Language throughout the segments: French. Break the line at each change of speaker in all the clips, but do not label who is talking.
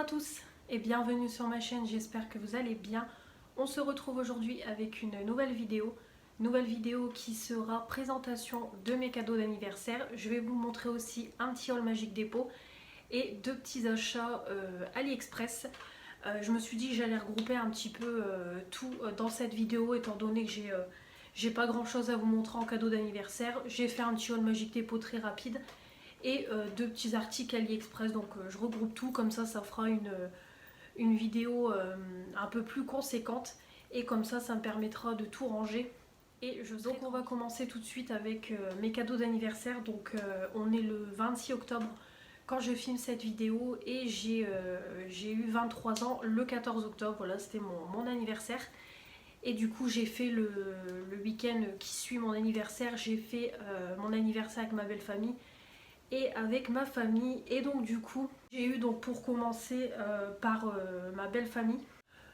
tous et bienvenue sur ma chaîne, j'espère que vous allez bien. On se retrouve aujourd'hui avec une nouvelle vidéo qui sera présentation de mes cadeaux d'anniversaire. Je vais vous montrer aussi un petit haul Magic Dépôt et deux petits achats AliExpress. Je me suis dit que j'allais regrouper un petit peu tout dans cette vidéo étant donné que j'ai pas grand chose à vous montrer en cadeau d'anniversaire. J'ai fait un petit haul Magic Dépôt très rapide et deux petits articles AliExpress, donc je regroupe tout, comme ça fera une vidéo un peu plus conséquente et comme ça me permettra de tout ranger. Donc on va commencer tout de suite avec mes cadeaux d'anniversaire. Donc on est le 26 octobre quand je filme cette vidéo et j'ai eu 23 ans le 14 octobre, voilà, c'était mon anniversaire. Et du coup j'ai fait le week-end qui suit mon anniversaire, j'ai fait mon anniversaire avec ma belle famille et avec ma famille. Et donc du coup j'ai eu, donc pour commencer par ma belle famille.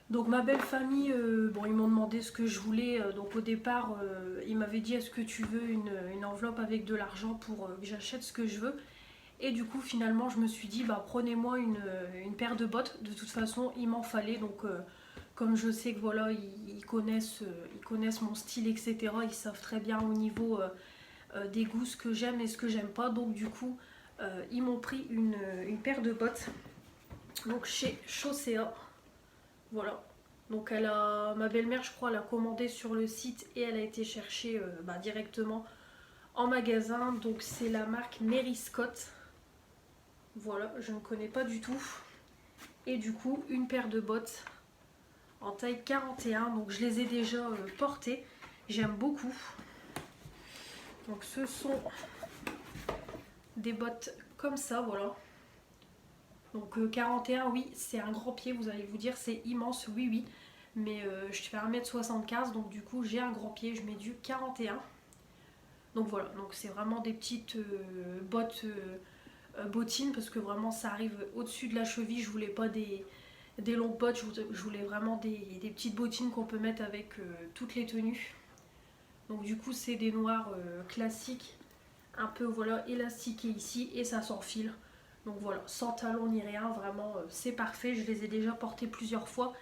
Donc ma belle famille, bon, ils m'ont demandé ce que je voulais. Donc au départ ils m'avaient dit est-ce que tu veux une enveloppe avec de l'argent pour que j'achète ce que je veux. Et du coup finalement je me suis dit bah prenez-moi une paire de bottes, de toute façon il m'en fallait. Donc comme je sais que voilà ils connaissent mon style, etc. Ils savent très bien au niveau des goûts ce que j'aime et ce que j'aime pas. Donc du coup ils m'ont pris une paire de bottes, donc chez Chaussea, voilà. Donc ma belle-mère je crois elle a commandé sur le site et elle a été chercher directement en magasin. Donc c'est la marque Mary Scott, voilà, je ne connais pas du tout. Et du coup une paire de bottes en taille 41, donc je les ai déjà portées, j'aime beaucoup. Donc ce sont des bottes comme ça, voilà. Donc 41, oui, c'est un grand pied, vous allez vous dire, c'est immense, oui, oui. Mais je fais 1m75, donc du coup j'ai un grand pied, je mets du 41. Donc voilà, donc c'est vraiment des petites bottes bottines, parce que vraiment ça arrive au-dessus de la cheville. Je voulais pas des longues bottes, je voulais vraiment des petites bottines qu'on peut mettre avec toutes les tenues. Donc du coup c'est des noirs classiques, un peu voilà élastiqués ici et ça s'enfile. Donc voilà, sans talons ni rien, vraiment c'est parfait. Je les ai déjà portés plusieurs fois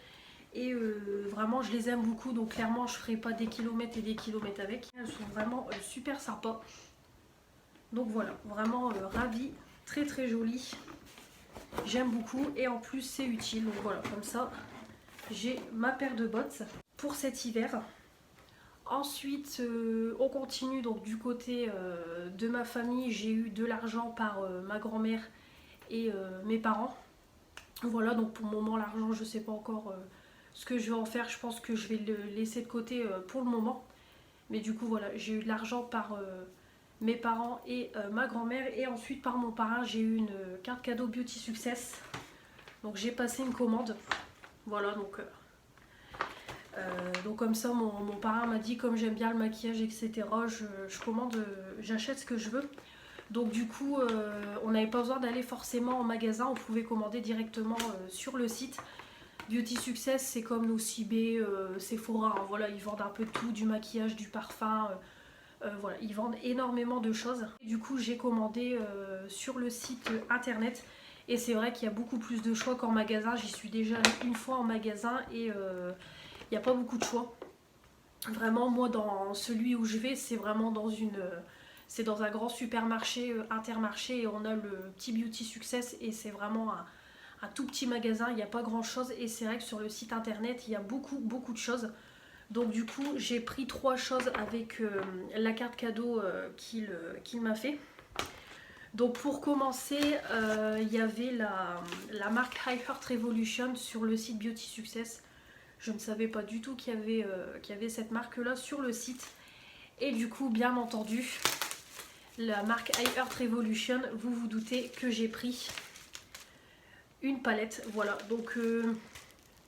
et vraiment je les aime beaucoup. Donc clairement je ferai pas des kilomètres et des kilomètres avec. Elles sont vraiment super sympas. Donc voilà, vraiment ravie, très très jolie. J'aime beaucoup et en plus c'est utile. Donc voilà, comme ça j'ai ma paire de bottes pour cet hiver. Ensuite on continue, donc du côté de ma famille j'ai eu de l'argent par ma grand-mère et mes parents. Voilà, donc pour le moment l'argent je sais pas encore ce que je vais en faire. Je pense que je vais le laisser de côté pour le moment. Mais du coup voilà, j'ai eu de l'argent par mes parents et ma grand-mère. Et ensuite par mon parrain j'ai eu une carte cadeau Beauty Success. Donc j'ai passé une commande. Voilà, donc comme ça mon parrain m'a dit comme j'aime bien le maquillage, etc. Je commande, j'achète ce que je veux. Donc du coup on n'avait pas besoin d'aller forcément en magasin, on pouvait commander directement sur le site. Beauty Success c'est comme nos Cibé, Sephora, hein, voilà, ils vendent un peu de tout, du maquillage, du parfum, voilà, ils vendent énormément de choses. Et du coup j'ai commandé sur le site internet et c'est vrai qu'il y a beaucoup plus de choix qu'en magasin. J'y suis déjà allée une fois en magasin et il n'y a pas beaucoup de choix. Vraiment moi dans celui où je vais c'est vraiment c'est dans un grand supermarché, Intermarché, et on a le petit Beauty Success et c'est vraiment un tout petit magasin, il n'y a pas grand chose. Et c'est vrai que sur le site internet il y a beaucoup de choses. Donc du coup j'ai pris 3 choses avec la carte cadeau qu'il m'a fait. Donc pour commencer il y avait la marque High Heart Revolution sur le site Beauty Success. Je ne savais pas du tout qu'il y avait cette marque là sur le site. Et du coup bien entendu la marque High Heart Revolution, vous vous doutez que j'ai pris une palette. Voilà, donc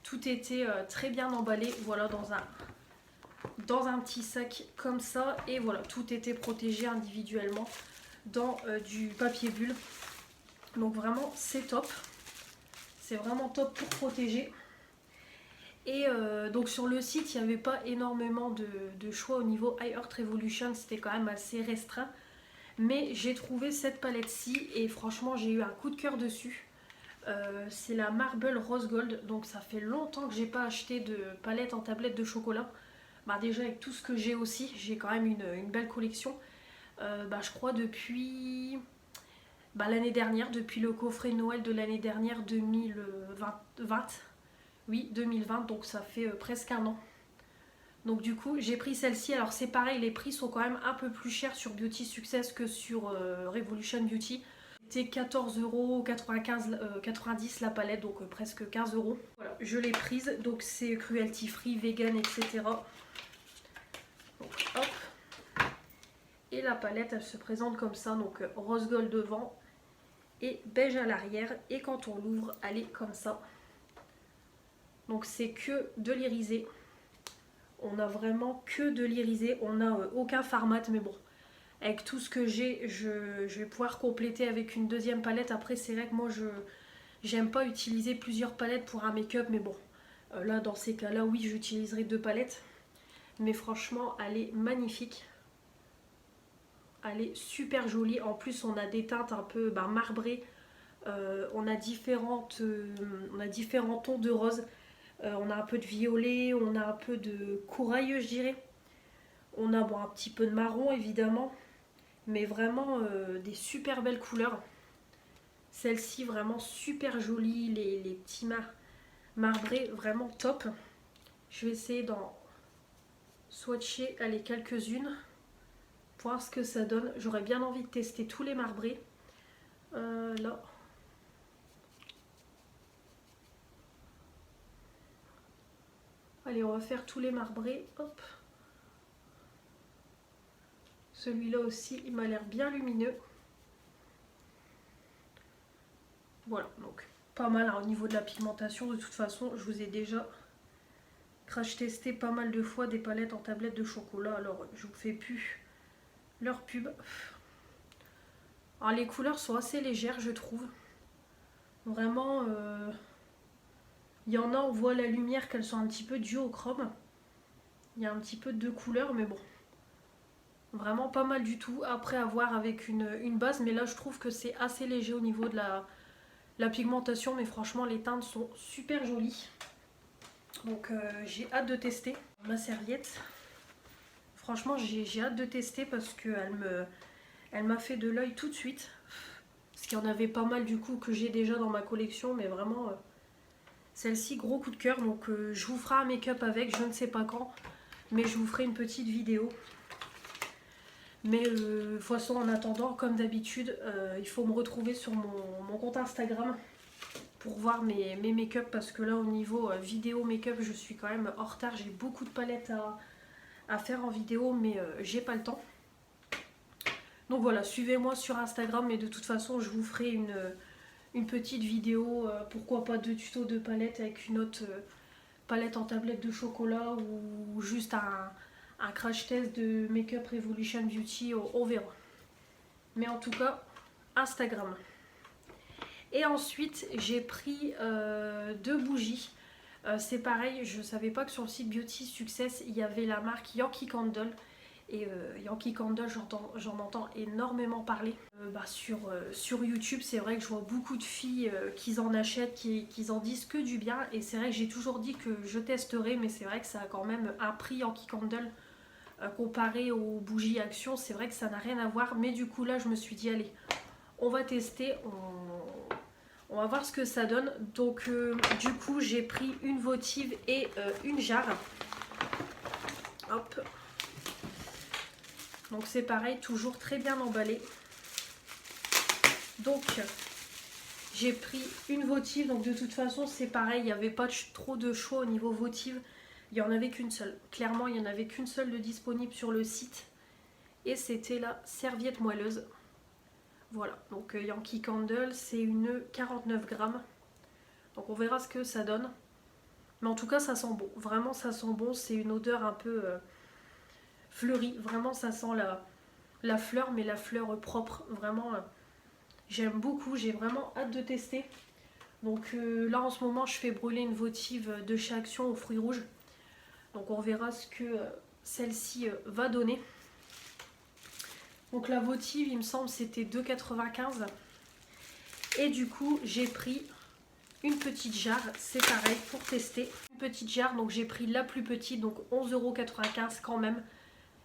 tout était très bien emballé, voilà, dans un petit sac comme ça. Et voilà, tout était protégé individuellement dans du papier bulle. Donc vraiment c'est top, c'est vraiment top pour protéger. Et donc sur le site il n'y avait pas énormément de choix au niveau High Heart Revolution, c'était quand même assez restreint. Mais j'ai trouvé cette palette-ci et franchement j'ai eu un coup de cœur dessus. C'est la Marble Rose Gold. Donc ça fait longtemps que j'ai pas acheté de palette en tablette de chocolat. Bah déjà avec tout ce que j'ai aussi, j'ai quand même une belle collection. Je crois depuis l'année dernière, depuis le coffret Noël de l'année dernière 2020. Oui, 2020, donc ça fait presque un an. Donc du coup, j'ai pris celle-ci. Alors c'est pareil, les prix sont quand même un peu plus chers sur Beauty Success que sur Revolution Beauty. C'était 14,95 € la palette, donc presque 15 €. Voilà, je l'ai prise, donc c'est cruelty free, vegan, etc. Donc hop. Et la palette, elle se présente comme ça, donc rose gold devant et beige à l'arrière. Et quand on l'ouvre, elle est comme ça. Donc c'est que de l'irisé. On a vraiment que de l'irisé. On n'a aucun format, mais bon. Avec tout ce que j'ai, je vais pouvoir compléter avec une deuxième palette. Après, c'est vrai que moi, j'aime pas utiliser plusieurs palettes pour un make-up. Mais bon, là, dans ces cas-là, oui, j'utiliserai 2 palettes. Mais franchement, elle est magnifique. Elle est super jolie. En plus, on a des teintes un peu marbrées. On a différents tons de rose. On a un peu de violet, on a un peu de corail, je dirais. On a un petit peu de marron, évidemment. Mais vraiment des super belles couleurs. Celle-ci, vraiment super jolie. Les petits marbrés, vraiment top. Je vais essayer d'en swatcher quelques-unes pour voir ce que ça donne. J'aurais bien envie de tester tous les marbrés. Là. Allez, on va faire tous les marbrés. Hop. Celui-là aussi, il m'a l'air bien lumineux. Voilà, donc pas mal hein, au niveau de la pigmentation. De toute façon, je vous ai déjà crash testé pas mal de fois des palettes en tablette de chocolat. Alors, je vous fais plus leur pub. Alors, les couleurs sont assez légères, je trouve. Vraiment, il y en a, on voit la lumière qu'elles sont un petit peu duochrome. Il y a un petit peu de couleurs, mais bon. Vraiment pas mal du tout. Après, à voir avec une base. Mais là, je trouve que c'est assez léger au niveau de la pigmentation. Mais franchement, les teintes sont super jolies. Donc, j'ai hâte de tester. Ma serviette. Franchement, j'ai hâte de tester parce qu'elle m'a fait de l'œil tout de suite. Parce qu'il y en avait pas mal du coup que j'ai déjà dans ma collection. Mais vraiment, celle-ci, gros coup de cœur. Donc, je vous ferai un make-up avec. Je ne sais pas quand. Mais je vous ferai une petite vidéo. Mais de toute façon, en attendant, comme d'habitude, il faut me retrouver sur mon compte Instagram pour voir mes make-up. Parce que là, au niveau vidéo make-up, je suis quand même en retard. J'ai beaucoup de palettes à faire en vidéo, mais j'ai pas le temps. Donc voilà, suivez-moi sur Instagram. Mais de toute façon, je vous ferai une petite vidéo. Pourquoi pas 2 tutos de palettes avec une autre palette en tablette de chocolat ou juste un crash test de Make-up Revolution Beauty, on verra. Mais en tout cas, Instagram. Et ensuite, j'ai pris 2 bougies. C'est pareil, je ne savais pas que sur le site Beauty Success, il y avait la marque Yankee Candle. Et Yankee Candle, j'en entends énormément parler. Sur YouTube, c'est vrai que je vois beaucoup de filles qui en achètent, qui en disent que du bien. Et c'est vrai que j'ai toujours dit que je testerai, mais c'est vrai que ça a quand même un prix Yankee Candle. Comparé aux bougies Action, c'est vrai que ça n'a rien à voir. Mais du coup là, je me suis dit, allez, on va tester, on va voir ce que ça donne. Donc du coup, j'ai pris une votive et une jarre. Hop. Donc c'est pareil, toujours très bien emballé. Donc j'ai pris une votive. Donc de toute façon, c'est pareil, il n'y avait pas trop de choix au niveau votive. Il n'y en avait qu'une seule. Clairement, il n'y en avait qu'une seule de disponible sur le site. Et c'était la serviette moelleuse. Voilà, donc Yankee Candle, c'est une 49 grammes. Donc on verra ce que ça donne. Mais en tout cas, ça sent bon. Vraiment, ça sent bon. C'est une odeur un peu fleurie. Vraiment, ça sent la fleur, mais la fleur propre. Vraiment, j'aime beaucoup. J'ai vraiment hâte de tester. Donc là, en ce moment, je fais brûler une votive de chez Action aux fruits rouges. Donc on verra ce que celle-ci va donner. Donc la votive, il me semble, c'était 2,95 €. Et du coup, j'ai pris une petite jarre, c'est pareil pour tester. Une petite jarre, donc j'ai pris la plus petite, donc 11,95 € quand même.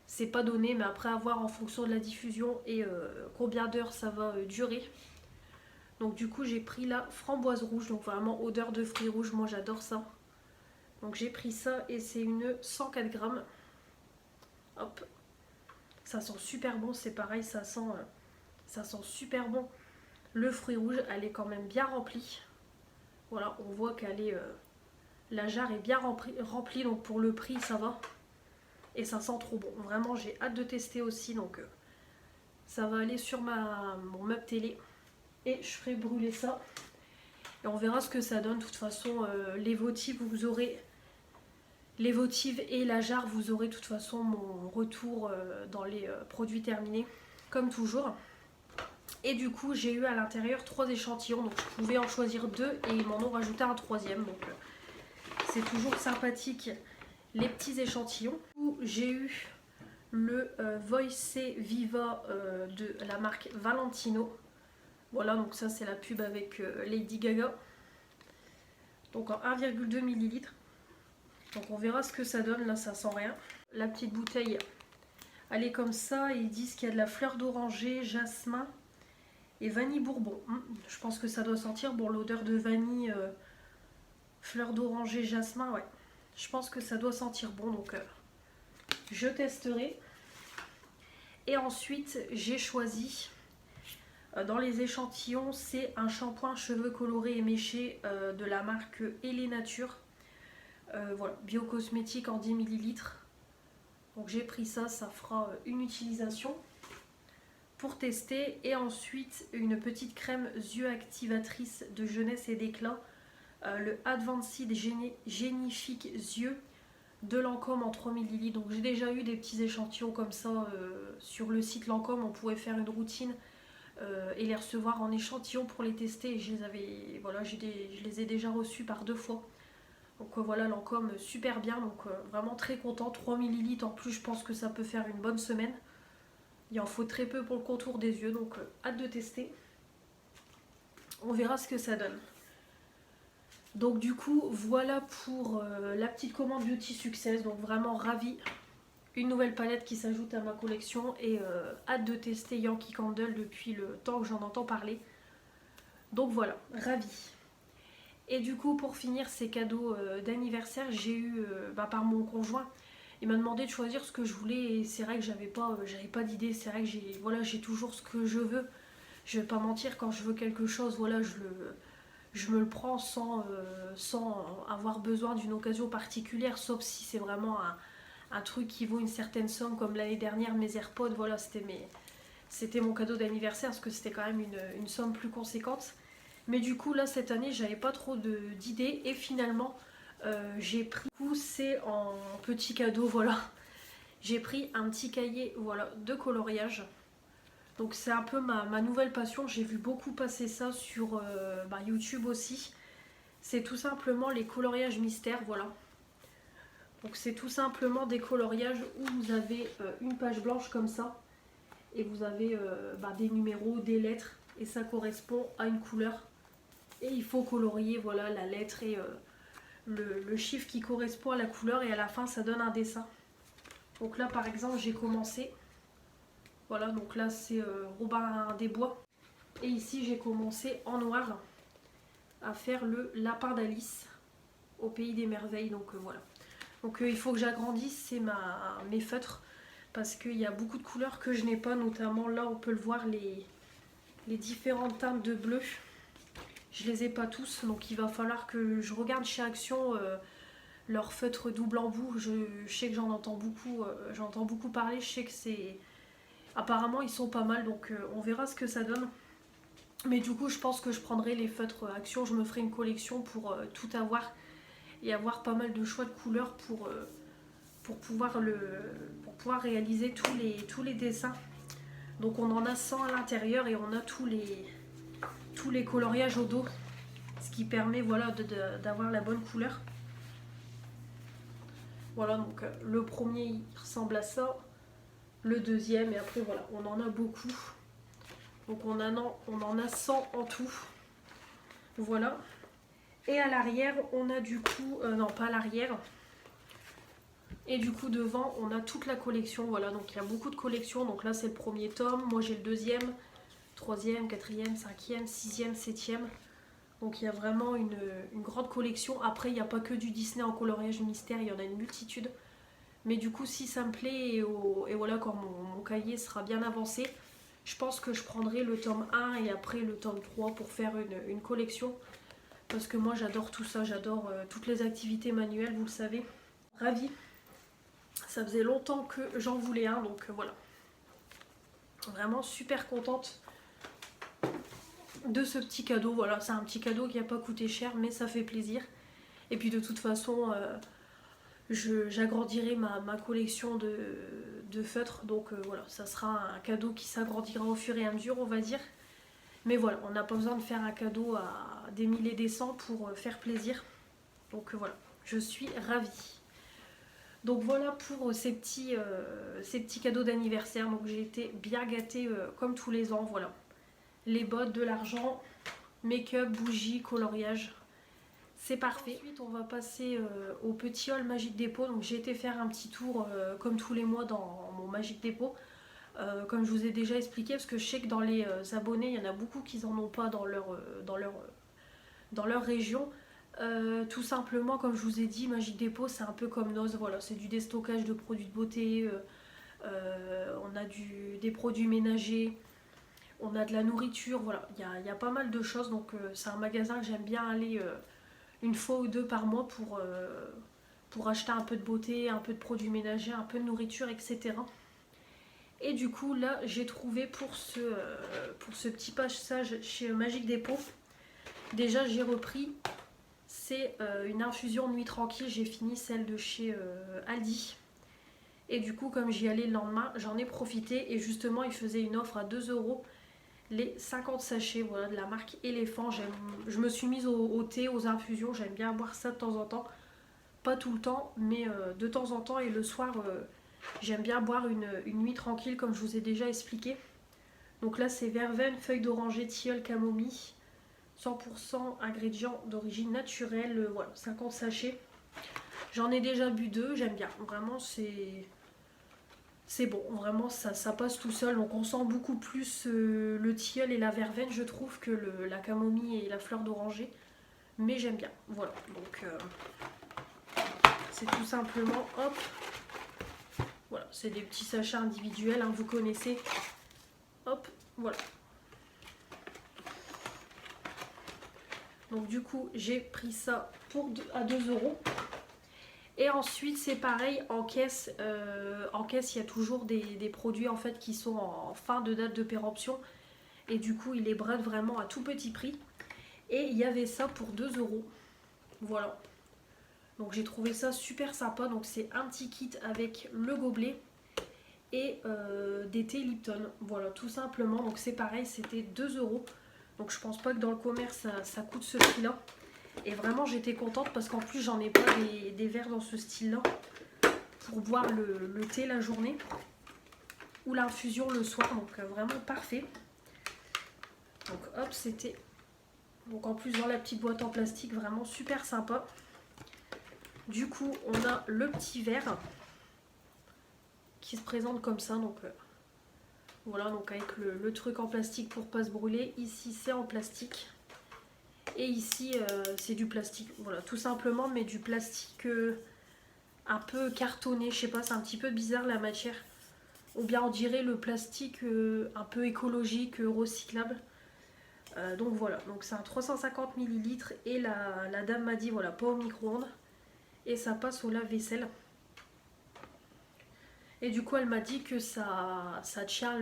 C'est pas donné, mais après avoir en fonction de la diffusion et combien d'heures ça va durer. Donc du coup j'ai pris la framboise rouge, donc vraiment odeur de fruits rouges, moi j'adore ça. Donc j'ai pris ça et c'est une 104 grammes. Hop, ça sent super bon, c'est pareil, ça sent super bon. Le fruit rouge, elle est quand même bien remplie. Voilà, on voit qu'elle est, la jarre est bien remplie, donc pour le prix ça va. Et ça sent trop bon. Vraiment, j'ai hâte de tester aussi, donc ça va aller sur mon meuble télé. Et je ferai brûler ça. Et on verra ce que ça donne. De toute façon, les votives, vous aurez les votives et la jarre, vous aurez de toute façon mon retour dans les produits terminés, comme toujours. Et du coup, j'ai eu à l'intérieur 3 échantillons, donc je pouvais en choisir 2 et ils m'en ont rajouté un 3e. Donc c'est toujours sympathique les petits échantillons. J'ai eu le Voice Viva de la marque Valentino. Voilà, donc ça c'est la pub avec Lady Gaga. Donc en 1,2 ml. Donc on verra ce que ça donne, là ça sent rien. La petite bouteille, elle est comme ça, et ils disent qu'il y a de la fleur d'oranger, jasmin et vanille bourbon. Je pense que ça doit sentir, bon, l'odeur de vanille, fleur d'oranger, jasmin, ouais. Je pense que ça doit sentir bon, donc je testerai. Et ensuite j'ai choisi dans les échantillons, c'est un shampoing cheveux colorés et méchés de la marque Elle Nature. Voilà, biocosmétique en 10 ml. Donc j'ai pris ça, ça fera une utilisation pour tester. Et ensuite une petite crème yeux activatrice de jeunesse et d'éclat, le Advanced Genifique yeux de Lancôme en 3 ml. Donc j'ai déjà eu des petits échantillons comme ça sur le site Lancôme. On pouvait faire une routine et les recevoir en échantillon pour les tester. Et je les ai déjà reçus par 2 fois. Donc voilà, Lancôme super bien, donc vraiment très content. 3 ml en plus, je pense que ça peut faire une bonne semaine. Il en faut très peu pour le contour des yeux, donc hâte de tester. On verra ce que ça donne. Donc du coup, voilà pour la petite commande Beauty Success, donc vraiment ravie. Une nouvelle palette qui s'ajoute à ma collection et hâte de tester Yankee Candle depuis le temps que j'en entends parler. Donc voilà, ravie. Et du coup, pour finir ces cadeaux d'anniversaire, j'ai eu par mon conjoint, il m'a demandé de choisir ce que je voulais et c'est vrai que j'avais pas d'idée. C'est vrai que j'ai toujours ce que je veux. Je vais pas mentir, quand je veux quelque chose, voilà, je me le prends sans avoir besoin d'une occasion particulière, sauf si c'est vraiment un truc qui vaut une certaine somme, comme l'année dernière mes AirPods, voilà, c'était mon cadeau d'anniversaire parce que c'était quand même une somme plus conséquente. Mais du coup là cette année j'avais pas trop d'idées et finalement j'ai pris, du coup c'est en petit cadeau, voilà, j'ai pris un petit cahier, voilà, de coloriage. Donc c'est un peu ma nouvelle passion, j'ai vu beaucoup passer ça sur YouTube aussi. C'est tout simplement les coloriages mystères, voilà. Donc c'est tout simplement des coloriages où vous avez une page blanche comme ça et vous avez des numéros, des lettres et ça correspond à une couleur. Et il faut colorier, voilà, la lettre et le chiffre qui correspond à la couleur et à la fin ça donne un dessin. Donc là par exemple j'ai commencé, voilà, donc là c'est Robin des Bois. Et ici j'ai commencé en noir à faire le lapin d'Alice au pays des merveilles, donc voilà. Donc il faut que j'agrandisse, c'est mes feutres, parce qu'il y a beaucoup de couleurs que je n'ai pas, notamment là on peut le voir, les différentes teintes de bleu. Je les ai pas tous, donc il va falloir que je regarde chez Action leur feutre double embout. Je sais que j'en entends beaucoup parler, je sais que c'est... Apparemment ils sont pas mal, donc on verra ce que ça donne. Mais du coup je pense que je prendrai les feutres Action, je me ferai une collection pour tout avoir et avoir pas mal de choix de couleurs pour pouvoir réaliser tous les dessins. Donc on en a 100 à l'intérieur et on a tous les coloriages au dos, ce qui permet, voilà, d'avoir la bonne couleur. Voilà, donc le premier il ressemble à ça, le deuxième, et après voilà, on en a beaucoup. Donc on en a 100 en tout. Voilà. Et à l'arrière, on a du coup, non pas à l'arrière, et du coup devant, on a toute la collection. Voilà, donc il y a beaucoup de collections. Donc là, c'est le premier tome. Moi, j'ai le deuxième, troisième, quatrième, cinquième, sixième, septième. Donc il y a vraiment une grande collection. Après, il n'y a pas que du Disney en coloriage mystère, il y en a une multitude. Mais du coup, si ça me plaît, et voilà, quand mon cahier sera bien avancé, je pense que je prendrai le tome 1 et après le tome 3 pour faire une collection. Parce que moi, j'adore tout ça, j'adore toutes les activités manuelles, vous le savez. Ravie. Ça faisait longtemps que j'en voulais un, donc voilà. Vraiment super contente de ce petit cadeau. Voilà, c'est un petit cadeau qui n'a pas coûté cher, mais ça fait plaisir. Et puis de toute façon, j'agrandirai ma collection de feutres. Donc voilà, ça sera un cadeau qui s'agrandira au fur et à mesure, on va dire. Mais voilà, on n'a pas besoin de faire un cadeau à des milliers et des cents pour faire plaisir. Donc voilà, je suis ravie. Donc voilà pour ces petits cadeaux d'anniversaire. Donc j'ai été bien gâtée comme tous les ans. Voilà, les bottes, de l'argent, make-up, bougies, coloriage. C'est parfait. Ensuite, on va passer au petit hall Magic Dépôt. Donc j'ai été faire un petit tour comme tous les mois dans mon Magic Dépôt. Comme je vous ai déjà expliqué, parce que je sais que dans les abonnés, il y en a beaucoup qui n'en ont pas dans leur région. Tout simplement, comme je vous ai dit, Magic Dépôt, c'est un peu comme Noz. Voilà, c'est du déstockage de produits de beauté. On a des produits ménagers. On a de la nourriture. Voilà, il y a pas mal de choses. Donc c'est un magasin que j'aime bien aller une fois ou deux par mois pour acheter un peu de beauté, un peu de produits ménagers, un peu de nourriture, etc. Et du coup là j'ai trouvé pour ce petit passage chez Magic Dépôt, déjà j'ai repris, c'est une infusion nuit tranquille, j'ai fini celle de chez Aldi. Et du coup comme j'y allais le lendemain, j'en ai profité et justement ils faisaient une offre à 2 € les 50 sachets, voilà, de la marque Éléphant. Je me suis mise au thé, aux infusions, j'aime bien boire ça de temps en temps. Pas tout le temps, mais de temps en temps, et le soir, j'aime bien boire une nuit tranquille, comme je vous ai déjà expliqué. Donc là, c'est verveine, feuille d'oranger, tilleul, camomille, 100% ingrédients d'origine naturelle, voilà, 50 sachets. J'en ai déjà bu 2, j'aime bien. Vraiment, c'est bon, vraiment, ça passe tout seul. Donc on sent beaucoup plus le tilleul et la verveine, je trouve, que la camomille et la fleur d'oranger. Mais j'aime bien, voilà. Donc c'est tout simplement, hop, voilà, c'est des petits sachets individuels, hein, vous connaissez. Hop, voilà. Donc du coup, j'ai pris ça à 2 €. Et ensuite, c'est pareil, en caisse, il y a toujours des produits en fait qui sont en fin de date de péremption. Et du coup, ils les bradent vraiment à tout petit prix. Et il y avait ça pour 2 €. Voilà. Donc j'ai trouvé ça super sympa. Donc c'est un petit kit avec le gobelet et des thés Lipton. Voilà, tout simplement. Donc c'est pareil, c'était 2 €. Donc je pense pas que dans le commerce ça coûte ce prix-là. Et vraiment j'étais contente parce qu'en plus j'en ai pas des verres dans ce style-là pour boire le thé la journée ou l'infusion le soir. Donc vraiment parfait. Donc hop, c'était... Donc en plus dans la petite boîte en plastique, vraiment super sympa. Du coup, on a le petit verre qui se présente comme ça. Donc voilà, donc avec le truc en plastique pour pas se brûler. Ici, c'est en plastique. Et ici, c'est du plastique. Voilà, tout simplement, mais du plastique un peu cartonné. Je sais pas, c'est un petit peu bizarre la matière. Ou bien on dirait le plastique un peu écologique, recyclable. Donc voilà, donc c'est un 350 ml. Et la dame m'a dit, voilà, pas au micro-ondes. Et ça passe au lave-vaisselle. Et du coup elle m'a dit que ça tient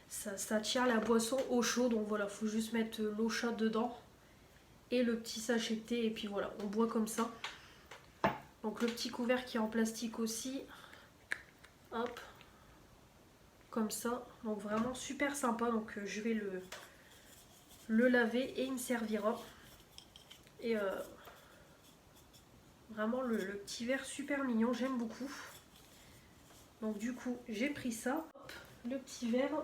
ça tient la boisson au chaud. Donc voilà, faut juste mettre l'eau chaude dedans et le petit sachet de thé et puis voilà, on boit comme ça. Donc le petit couvert qui est en plastique aussi, hop, comme ça. Donc vraiment super sympa. Donc je vais le laver et il me servira. Et vraiment le petit verre super mignon, j'aime beaucoup. Donc du coup j'ai pris ça, hop, le petit verre.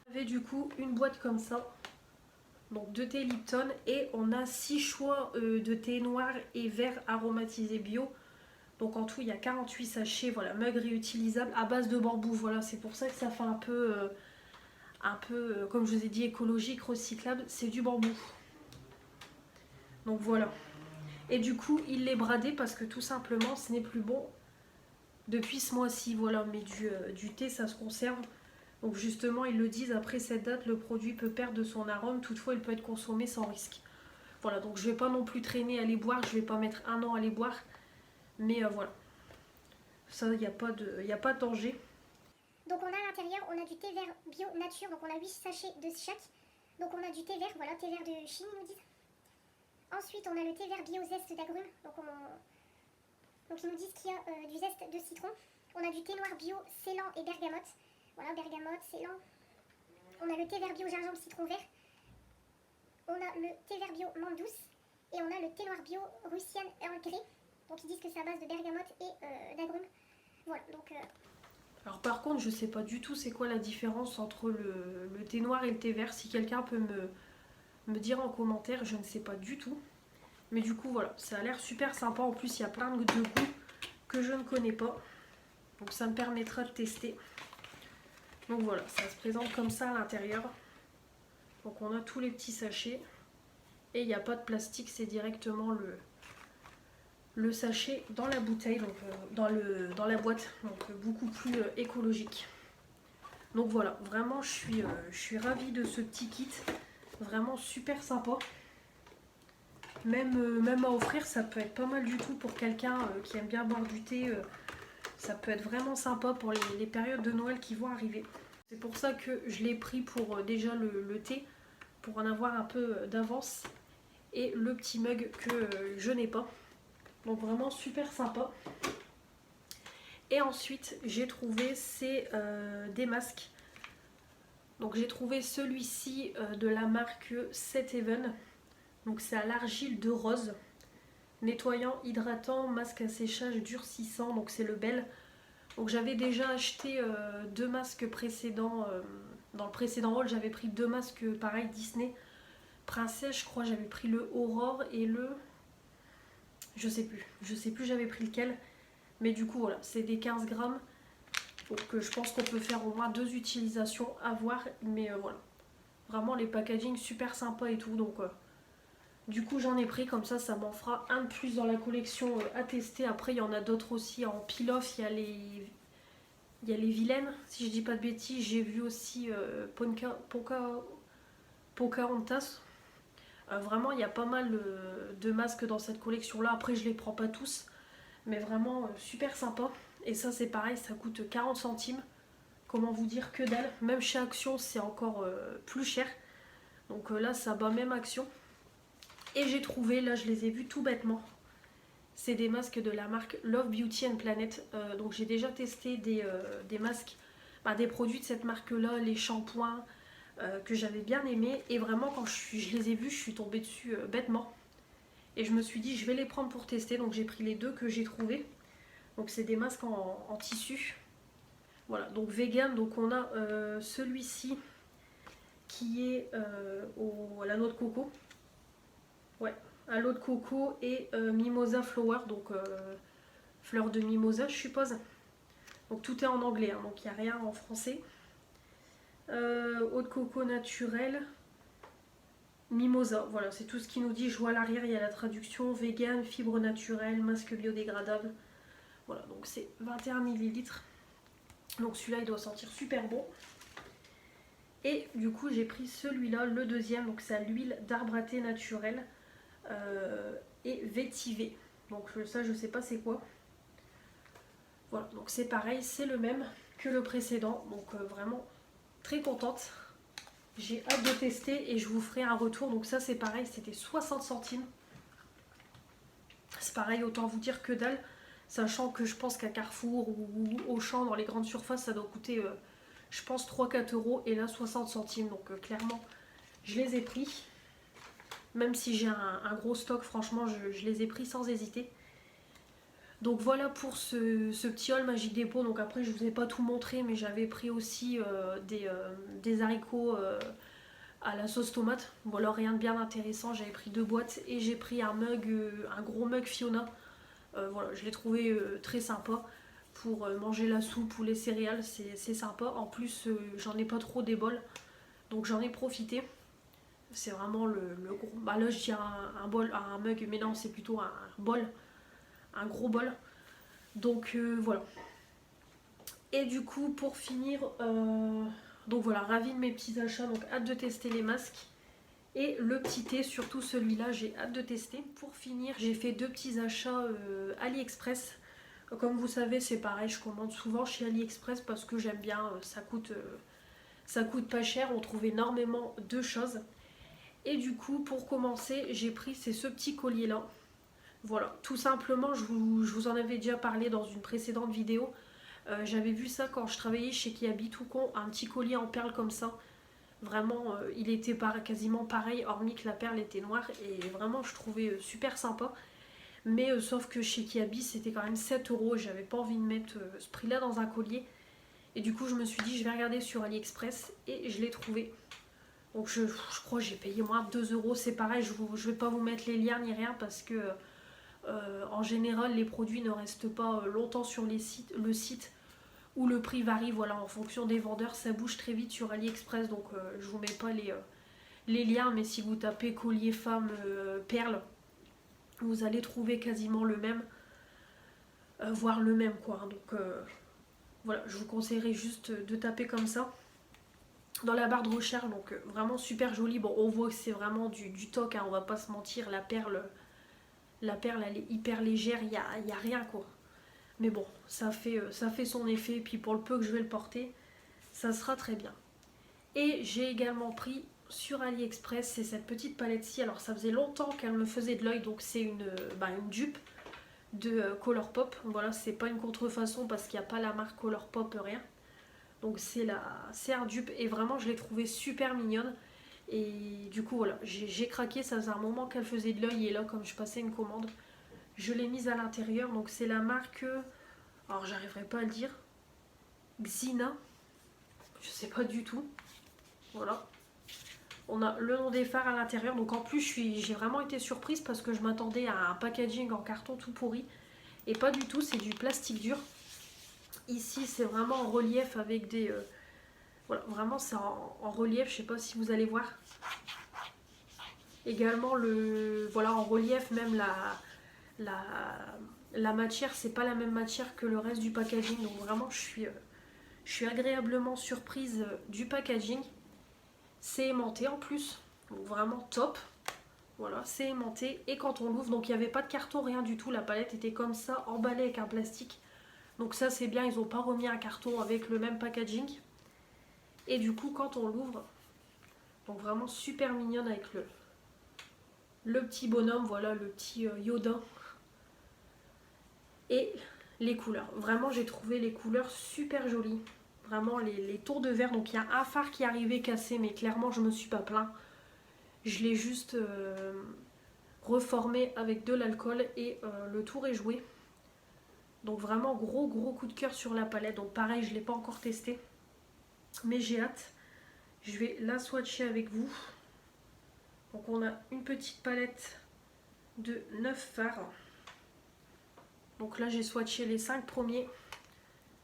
J'avais du coup une boîte comme ça. Donc 2 thés Lipton et on a 6 choix de thé noir et vert aromatisé bio. Donc en tout il y a 48 sachets, voilà, mug réutilisable à base de bambou. Voilà, c'est pour ça que ça fait un peu, comme je vous ai dit, écologique, recyclable, c'est du bambou. Donc voilà. Et du coup il l'est bradé parce que tout simplement ce n'est plus bon depuis ce mois-ci. Voilà, mais du thé ça se conserve. Donc justement ils le disent, après cette date le produit peut perdre de son arôme, toutefois il peut être consommé sans risque. Voilà, donc je vais pas non plus traîner à les boire, je vais pas mettre 1 an à les boire, mais voilà, ça il n'y a pas de danger.
Donc on a à l'intérieur, on a du thé vert bio nature, donc on a 8 sachets de chaque. Donc on a du thé vert, voilà, thé vert de Chine ils nous disent. Ensuite on a le thé vert bio zeste d'agrumes, donc ils nous disent qu'il y a du zeste de citron. On a du thé noir bio célan et bergamote, voilà, bergamote, célan. On a le thé vert bio gingembre citron vert. On a le thé vert bio menthe douce. Et on a le thé noir bio russienne Earl Grey. Donc ils disent que c'est à base de bergamote et d'agrumes. Voilà, donc...
Alors par contre je sais pas du tout c'est quoi la différence entre le thé noir et le thé vert. Si quelqu'un peut me dire en commentaire, je ne sais pas du tout. Mais du coup voilà, ça a l'air super sympa. En plus il y a plein de goûts que je ne connais pas. Donc ça me permettra de tester. Donc voilà, ça se présente comme ça à l'intérieur. Donc on a tous les petits sachets. Et il n'y a pas de plastique, c'est directement le sachet dans la bouteille, donc dans la boîte. Donc beaucoup plus écologique. Donc voilà, vraiment je suis ravie de ce petit kit. Vraiment super sympa. Même à offrir, ça peut être pas mal du tout pour quelqu'un qui aime bien boire du thé. Ça peut être vraiment sympa pour les périodes de Noël qui vont arriver. C'est pour ça que je l'ai pris pour déjà le thé, pour en avoir un peu d'avance. Et le petit mug que je n'ai pas. Donc vraiment super sympa. Et ensuite j'ai trouvé des masques. Donc j'ai trouvé celui-ci de la marque Set Heaven. Donc c'est à l'argile de rose. Nettoyant, hydratant, masque à séchage durcissant. Donc c'est le Bell. Donc j'avais déjà acheté 2 masques précédents. Dans le précédent haul j'avais pris 2 masques pareil Disney. Princesse, je crois j'avais pris le Aurore et le... Je sais plus j'avais pris lequel. Mais du coup voilà, c'est des 15 grammes. Donc je pense qu'on peut faire au moins 2 utilisations à voir. Mais voilà, vraiment les packaging super sympa et tout. Donc du coup j'en ai pris, comme ça m'en fera un de plus dans la collection à tester. Après il y en a d'autres aussi en peel-off, il y a les vilaines, si je dis pas de bêtises. J'ai vu aussi Pocahontas. Vraiment il y a pas mal de masques dans cette collection là. Après je les prends pas tous, mais vraiment super sympa. Et ça c'est pareil, ça coûte 40 centimes. Comment vous dire, que dalle. Même chez Action c'est encore plus cher. Donc là ça bat même Action. Et j'ai trouvé, là je les ai vus tout bêtement, c'est des masques de la marque Love Beauty and Planet. Donc j'ai déjà testé des masques, des produits de cette marque là, les shampoings que j'avais bien aimé. Et vraiment quand je les ai vus, je suis tombée dessus bêtement. Et je me suis dit je vais les prendre pour tester. Donc j'ai pris les 2 que j'ai trouvés. Donc c'est des masques en tissu. Voilà, donc vegan. Donc on a celui-ci qui est à la noix de coco. Ouais, à l'eau de coco et mimosa flower, donc fleur de mimosa je suppose. Donc tout est en anglais, hein, donc il n'y a rien en français. Eau de coco naturelle, mimosa, voilà, c'est tout ce qu'il nous dit. Je vois à l'arrière, il y a la traduction vegan, fibre naturelle, masque biodégradable. Voilà, donc c'est 21 ml. Donc celui-là il doit sentir super bon. Et du coup j'ai pris celui-là, le deuxième, donc c'est à l'huile d'arbre à thé naturelle. Et vétiver, donc ça je sais pas c'est quoi. Voilà, donc c'est pareil, c'est le même que le précédent. Donc vraiment très contente, j'ai hâte de tester et je vous ferai un retour. Donc ça c'est pareil, c'était 60 centimes. C'est pareil, autant vous dire que dalle, sachant que je pense qu'à Carrefour ou Auchan, dans les grandes surfaces, ça doit coûter je pense 3-4 euros, et là 60 centimes. Donc clairement je les ai pris. Même si j'ai un gros stock, franchement, je les ai pris sans hésiter. Donc voilà pour ce petit haul Magic Dépôt. Donc après, je ne vous ai pas tout montré, mais j'avais pris aussi des haricots à la sauce tomate. Voilà, rien de bien intéressant. J'avais pris 2 boîtes et j'ai pris un mug, un gros mug Fiona. Voilà, je l'ai trouvé très sympa pour manger la soupe ou les céréales, c'est sympa. En plus, j'en ai pas trop des bols, donc j'en ai profité. C'est vraiment le gros. Bah là, je dis un bol, un mug, mais non, c'est plutôt un bol, un gros bol. Donc voilà. Et du coup, pour finir, donc voilà, ravie de mes petits achats, donc hâte de tester les masques. Et le petit thé, surtout celui-là, j'ai hâte de tester. Pour finir, j'ai fait 2 petits achats AliExpress. Comme vous savez, c'est pareil, je commande souvent chez AliExpress parce que j'aime bien, ça coûte pas cher, on trouve énormément de choses. Et du coup, pour commencer, j'ai pris ce petit collier-là. Voilà, tout simplement, je vous en avais déjà parlé dans une précédente vidéo. J'avais vu ça quand je travaillais chez Kiabi Toucon, un petit collier en perles comme ça. Vraiment, il était quasiment pareil, hormis que la perle était noire. Et vraiment, je trouvais super sympa. Mais sauf que chez Kiabi, c'était quand même 7 euros. J'avais pas envie de mettre ce prix-là dans un collier. Et du coup, je me suis dit, je vais regarder sur AliExpress. Et je l'ai trouvé. Donc je crois que j'ai payé moins de 2 euros. C'est pareil, je vais pas vous mettre les liens ni rien parce que en général, les produits ne restent pas longtemps sur le site où le prix varie. Voilà, en fonction des vendeurs, ça bouge très vite sur AliExpress. Donc je vous mets pas les liens. Mais si vous tapez collier femme perle, vous allez trouver quasiment le même, voire le même quoi. Donc voilà, je vous conseillerais juste de taper comme ça dans la barre de recherche. Donc vraiment super joli. Bon, on voit que c'est vraiment du toc, hein, on va pas se mentir. La perle elle est hyper légère, y a rien quoi. Mais bon, ça fait son effet. Puis pour le peu que je vais le porter, ça sera très bien. Et j'ai également pris sur AliExpress, c'est cette petite palette-ci. Alors ça faisait longtemps qu'elle me faisait de l'œil, donc c'est une dupe de Colourpop. Voilà, c'est pas une contrefaçon parce qu'il n'y a pas la marque Colourpop, rien. Donc c'est un dupe et vraiment je l'ai trouvée super mignonne. Et du coup voilà, j'ai craqué, ça faisait un moment qu'elle faisait de l'œil et là comme je passais une commande, je l'ai mise à l'intérieur. Donc c'est la marque, alors j'arriverai pas à le dire, Xina, je sais pas du tout. Voilà. On a le nom des phares à l'intérieur. Donc en plus j'ai vraiment été surprise parce que je m'attendais à un packaging en carton tout pourri. Et pas du tout, c'est du plastique dur. Ici c'est vraiment en relief avec des... voilà, vraiment c'est en relief, je sais pas si vous allez voir. Également voilà, en relief, même la matière, c'est pas la même matière que le reste du packaging. Donc vraiment je suis agréablement surprise du packaging. C'est aimanté en plus, donc vraiment top. Voilà, c'est aimanté. Et quand on l'ouvre, donc il n'y avait pas de carton, rien du tout. La palette était comme ça, emballée avec un plastique. Donc ça c'est bien, ils n'ont pas remis un carton avec le même packaging. Et du coup quand on l'ouvre, donc vraiment super mignonne avec le petit bonhomme, voilà, le petit Yoda. Et les couleurs. Vraiment j'ai trouvé les couleurs super jolies. Vraiment les tours de verre. Donc il y a un phare qui est arrivé cassé, mais clairement je me suis pas plaint. Je l'ai juste reformé avec de l'alcool et le tour est joué. Donc vraiment gros coup de cœur sur la palette. Donc pareil, je ne l'ai pas encore testé, mais j'ai hâte. Je vais la swatcher avec vous. Donc on a une petite palette de 9 fards. Donc là j'ai swatché les 5 premiers.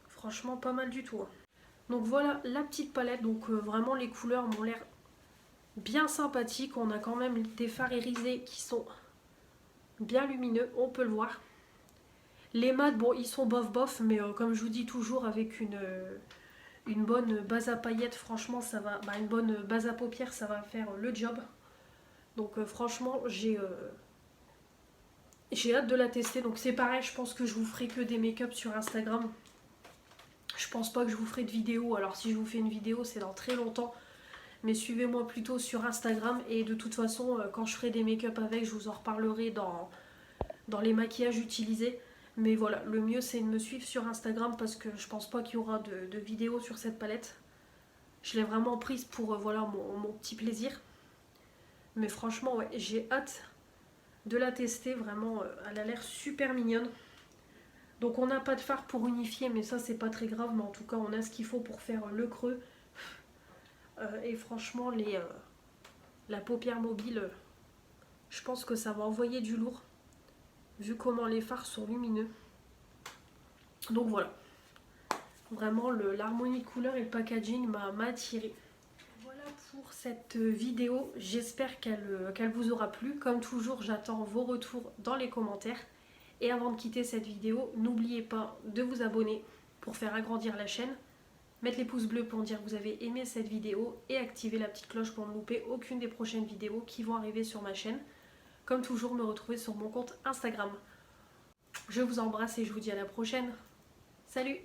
Franchement pas mal du tout. Donc voilà la petite palette. Donc vraiment les couleurs m'ont l'air bien sympathiques. On a quand même des fards irisés qui sont bien lumineux, on peut le voir. Les mats, bon, ils sont bof, mais comme je vous dis toujours, avec une bonne base à paillettes, franchement, ça va. Une bonne base à paupières, ça va faire le job. Donc, franchement, j'ai hâte de la tester. Donc, c'est pareil, je pense que je vous ferai que des make-up sur Instagram. Je pense pas que je vous ferai de vidéo. Alors, si je vous fais une vidéo, c'est dans très longtemps. Mais suivez-moi plutôt sur Instagram. Et de toute façon, quand je ferai des make-up avec, je vous en reparlerai dans les maquillages utilisés. Mais voilà, le mieux c'est de me suivre sur Instagram parce que je pense pas qu'il y aura de vidéos sur cette palette. Je l'ai vraiment prise pour voilà, mon petit plaisir. Mais franchement, ouais, j'ai hâte de la tester. Vraiment, elle a l'air super mignonne. Donc on n'a pas de fard pour unifier, mais ça c'est pas très grave. Mais en tout cas, on a ce qu'il faut pour faire le creux. Et franchement, la paupière mobile, je pense que ça va envoyer du lourd, vu comment les fards sont lumineux. Donc voilà, vraiment l'harmonie de couleur et le packaging m'a attiré. Voilà pour cette vidéo, j'espère qu'elle vous aura plu. Comme toujours, j'attends vos retours dans les commentaires. Et avant de quitter cette vidéo, n'oubliez pas de vous abonner pour faire agrandir la chaîne, mettre les pouces bleus pour dire que vous avez aimé cette vidéo et activer la petite cloche pour ne louper aucune des prochaines vidéos qui vont arriver sur ma chaîne. Comme toujours, me retrouver sur mon compte Instagram. Je vous embrasse et je vous dis à la prochaine. Salut!